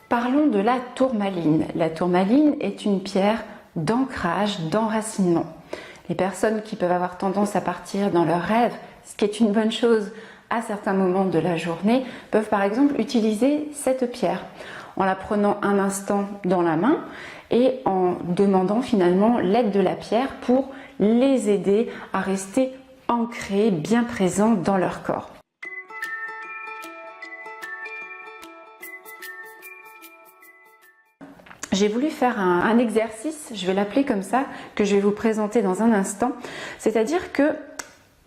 Parlons de la tourmaline. La tourmaline est une pierre d'ancrage, d'enracinement. Les personnes qui peuvent avoir tendance à partir dans leurs rêves, ce qui est une bonne chose à certains moments de la journée, peuvent par exemple utiliser cette pierre en la prenant un instant dans la main et en demandant finalement l'aide de la pierre pour les aider à rester ancrés, bien présents dans leur corps. J'ai voulu faire un exercice, je vais l'appeler comme ça, que je vais vous présenter dans un instant. C'est-à-dire que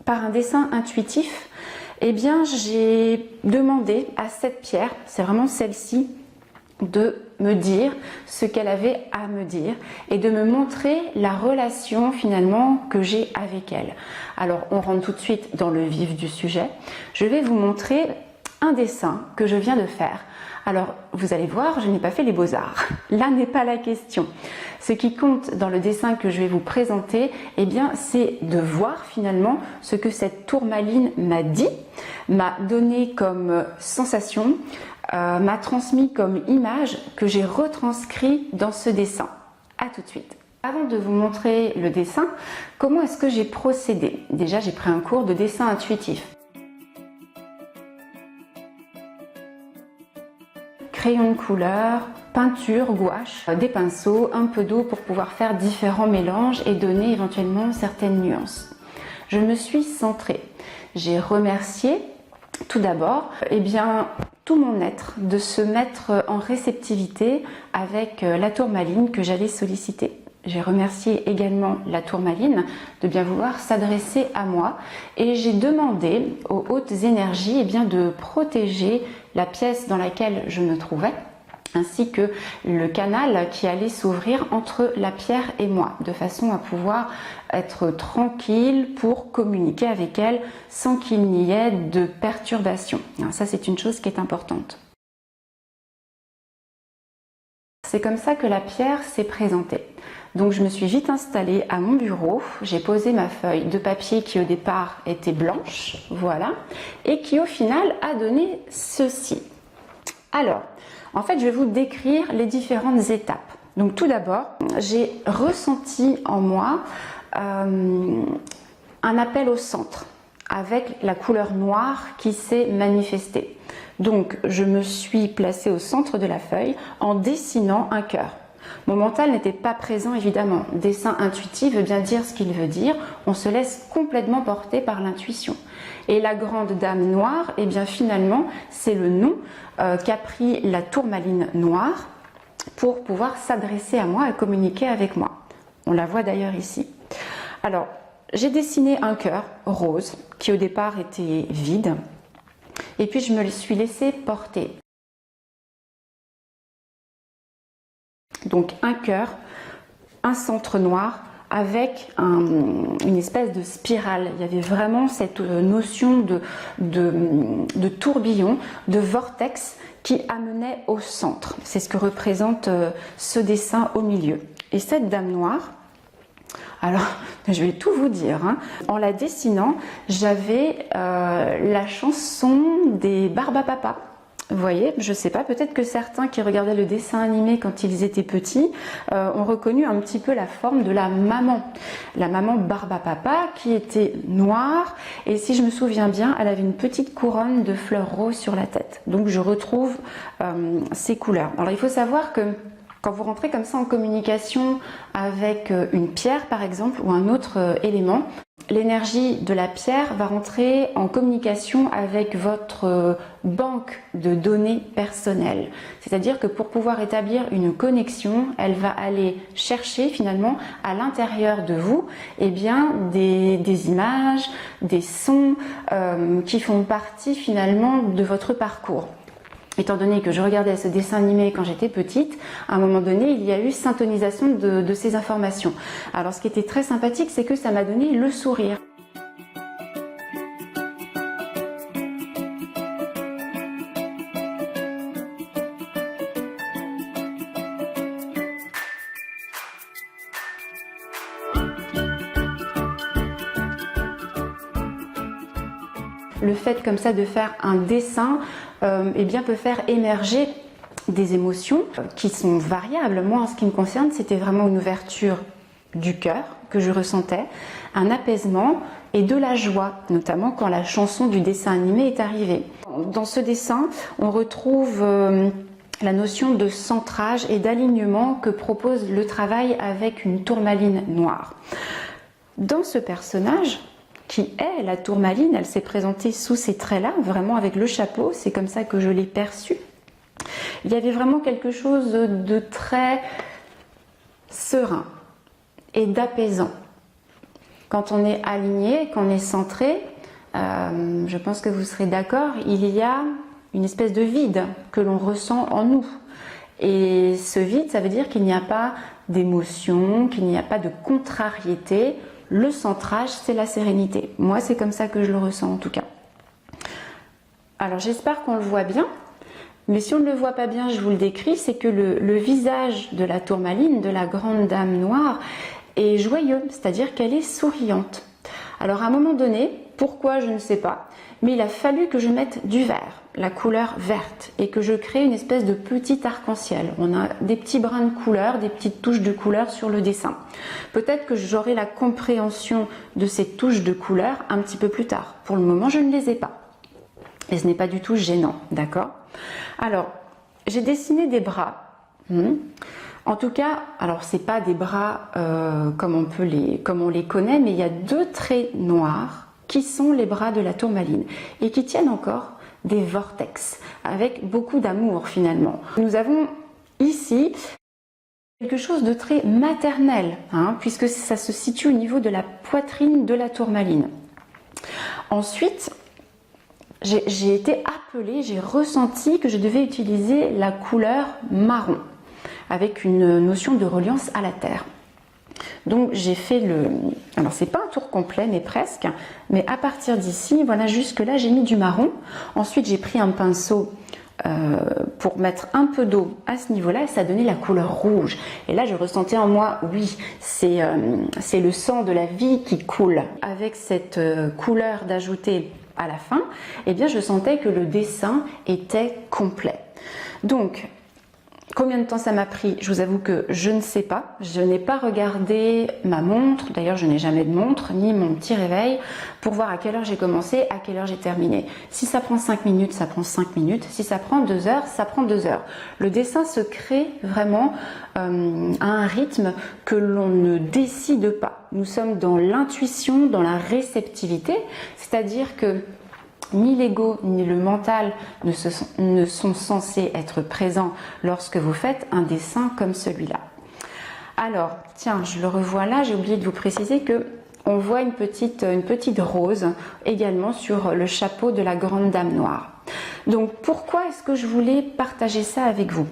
par un dessin intuitif, eh bien, j'ai demandé à cette pierre, c'est vraiment celle-ci, de me dire ce qu'elle avait à me dire et de me montrer la relation finalement que j'ai avec elle. Alors, on rentre tout de suite dans le vif du sujet. Je vais vous montrer un dessin que je viens de faire. Alors, vous allez voir, je n'ai pas fait les beaux-arts. Là n'est pas la question. Ce qui compte dans le dessin que je vais vous présenter, eh bien, c'est de voir finalement ce que cette tourmaline m'a dit, m'a donné comme sensation, m'a transmis comme image que j'ai retranscrit dans ce dessin. À tout de suite. Avant de vous montrer le dessin, comment est-ce que j'ai procédé? Déjà, j'ai pris un cours de dessin intuitif. Crayon de couleur, peinture, gouache, des pinceaux, un peu d'eau pour pouvoir faire différents mélanges et donner éventuellement certaines nuances. Je me suis centrée. J'ai remercié tout d'abord tout mon être de se mettre en réceptivité avec la tourmaline que j'allais solliciter. J'ai remercié également la tourmaline de bien vouloir s'adresser à moi et j'ai demandé aux hautes énergies de protéger la pièce dans laquelle je me trouvais ainsi que le canal qui allait s'ouvrir entre la pierre et moi de façon à pouvoir être tranquille pour communiquer avec elle sans qu'il n'y ait de perturbation. Alors ça, c'est une chose qui est importante. C'est comme ça que la pierre s'est présentée. Donc je me suis vite installée à mon bureau, j'ai posé ma feuille de papier qui au départ était blanche, voilà, et qui au final a donné ceci. Alors, en fait, je vais vous décrire les différentes étapes. Donc tout d'abord, j'ai ressenti en moi un appel au centre avec la couleur noire qui s'est manifestée. Donc je me suis placée au centre de la feuille en dessinant un cœur. Mon mental n'était pas présent évidemment. Dessin intuitif veut bien dire ce qu'il veut dire. On se laisse complètement porter par l'intuition. Et la grande dame noire, eh bien finalement, c'est le nom qu'a pris la tourmaline noire pour pouvoir s'adresser à moi et communiquer avec moi. On la voit d'ailleurs ici. Alors, j'ai dessiné un cœur rose qui au départ était vide. Et puis je me suis laissée porter. Donc un cœur, un centre noir avec une espèce de spirale. Il y avait vraiment cette notion de tourbillon, de vortex qui amenait au centre. C'est ce que représente ce dessin au milieu. Et cette dame noire, alors je vais tout vous dire, hein. En la dessinant, j'avais la chanson des Barbapapa. Vous voyez, je ne sais pas, peut-être que certains qui regardaient le dessin animé quand ils étaient petits ont reconnu un petit peu la forme de la maman Barbapapa qui était noire et si je me souviens bien, elle avait une petite couronne de fleurs roses sur la tête. Donc je retrouve ces couleurs. Alors il faut savoir que quand vous rentrez comme ça en communication avec une pierre par exemple ou un autre élément, l'énergie de la pierre va rentrer en communication avec votre banque de données personnelles. C'est-à-dire que pour pouvoir établir une connexion, elle va aller chercher finalement à l'intérieur de vous des images, des sons qui font partie finalement de votre parcours. Étant donné que je regardais ce dessin animé quand j'étais petite, à un moment donné, il y a eu syntonisation de ces informations. Alors ce qui était très sympathique, c'est que ça m'a donné le sourire. Le fait comme ça de faire un dessin peut faire émerger des émotions qui sont variables. Moi, en ce qui me concerne, c'était vraiment une ouverture du cœur que je ressentais, un apaisement et de la joie, notamment quand la chanson du dessin animé est arrivée. Dans ce dessin, on retrouve la notion de centrage et d'alignement que propose le travail avec une tourmaline noire. Dans ce personnage, qui est la tourmaline, elle s'est présentée sous ces traits-là, vraiment avec le chapeau, c'est comme ça que je l'ai perçue. Il y avait vraiment quelque chose de très serein et d'apaisant. Quand on est aligné, quand on est centré, je pense que vous serez d'accord, il y a une espèce de vide que l'on ressent en nous. Et ce vide, ça veut dire qu'il n'y a pas d'émotion, qu'il n'y a pas de contrariété. Le centrage, c'est la sérénité. Moi, c'est comme ça que je le ressens en tout cas. Alors, j'espère qu'on le voit bien. Mais si on ne le voit pas bien, je vous le décris, c'est que le visage de la tourmaline, de la grande dame noire, est joyeux, c'est-à-dire qu'elle est souriante. Alors à un moment donné, pourquoi je ne sais pas, mais il a fallu que je mette du vert, la couleur verte, et que je crée une espèce de petit arc-en-ciel. On a des petits brins de couleur, des petites touches de couleur sur le dessin. Peut-être que j'aurai la compréhension de ces touches de couleur un petit peu plus tard. Pour le moment, je ne les ai pas. Et ce n'est pas du tout gênant, d'accord? Alors, j'ai dessiné des bras. En tout cas, alors c'est pas des bras comme on les connaît, mais il y a deux traits noirs qui sont les bras de la tourmaline et qui tiennent encore des vortex avec beaucoup d'amour finalement. Nous avons ici quelque chose de très maternel, puisque ça se situe au niveau de la poitrine de la tourmaline. Ensuite, j'ai été appelée, j'ai ressenti que je devais utiliser la couleur marron avec une notion de reliance à la terre. Donc j'ai fait alors c'est pas un tour complet mais presque, mais à partir d'ici, voilà, jusque là j'ai mis du marron. Ensuite j'ai pris un pinceau pour mettre un peu d'eau à ce niveau-là et ça donnait la couleur rouge. Et là je ressentais en moi, oui, c'est le sang de la vie qui coule. Avec cette couleur d'ajouter à la fin, eh bien je sentais que le dessin était complet. Donc combien de temps ça m'a pris? Je vous avoue que je ne sais pas. Je n'ai pas regardé ma montre. D'ailleurs, je n'ai jamais de montre, ni mon petit réveil, pour voir à quelle heure j'ai commencé, à quelle heure j'ai terminé. Si ça prend 5 minutes, ça prend 5 minutes. Si ça prend 2 heures, ça prend 2 heures. Le dessin se crée vraiment à un rythme que l'on ne décide pas. Nous sommes dans l'intuition, dans la réceptivité, c'est-à-dire que ni l'ego ni le mental ne sont censés être présents lorsque vous faites un dessin comme celui-là. Alors, tiens, je le revois là, j'ai oublié de vous préciser que on voit une petite rose également sur le chapeau de la grande dame noire. Donc, pourquoi est-ce que je voulais partager ça avec vous?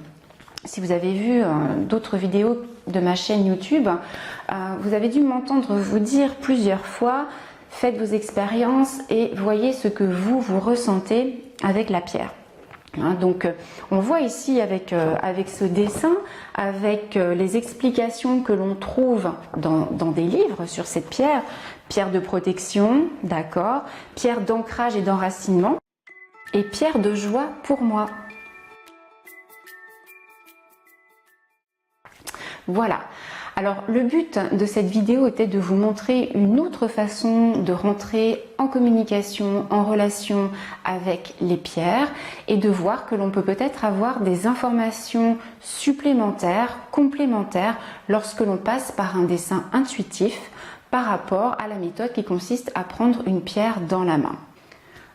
Si vous avez vu d'autres vidéos de ma chaîne YouTube, vous avez dû m'entendre vous dire plusieurs fois: faites vos expériences et voyez ce que vous ressentez avec la pierre. Donc on voit ici avec ce dessin, avec les explications que l'on trouve dans des livres sur cette pierre, pierre de protection, d'accord, pierre d'ancrage et d'enracinement, et pierre de joie pour moi. Voilà. Alors le but de cette vidéo était de vous montrer une autre façon de rentrer en communication, en relation avec les pierres et de voir que l'on peut peut-être avoir des informations supplémentaires, complémentaires lorsque l'on passe par un dessin intuitif par rapport à la méthode qui consiste à prendre une pierre dans la main.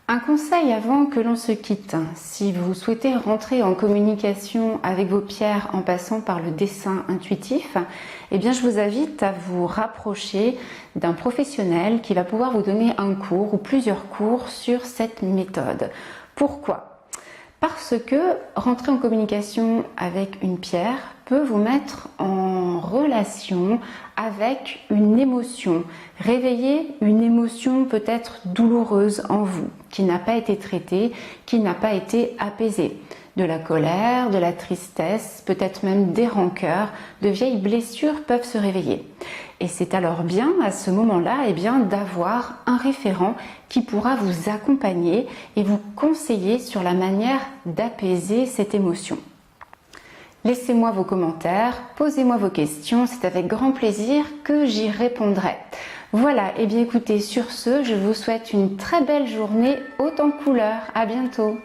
Un conseil avant que l'on se quitte: si vous souhaitez rentrer en communication avec vos pierres en passant par le dessin intuitif, eh bien je vous invite à vous rapprocher d'un professionnel qui va pouvoir vous donner un cours ou plusieurs cours sur cette méthode. Pourquoi? Parce que rentrer en communication avec une pierre peut vous mettre en relation avec une émotion, réveiller une émotion peut-être douloureuse en vous, qui n'a pas été traitée, qui n'a pas été apaisée. De la colère, de la tristesse, peut-être même des rancœurs, de vieilles blessures peuvent se réveiller. Et c'est alors bien à ce moment-là d'avoir un référent qui pourra vous accompagner et vous conseiller sur la manière d'apaiser cette émotion. Laissez-moi vos commentaires, posez-moi vos questions, c'est avec grand plaisir que j'y répondrai. Voilà, et bien écoutez, sur ce, je vous souhaite une très belle journée haute en couleurs. À bientôt.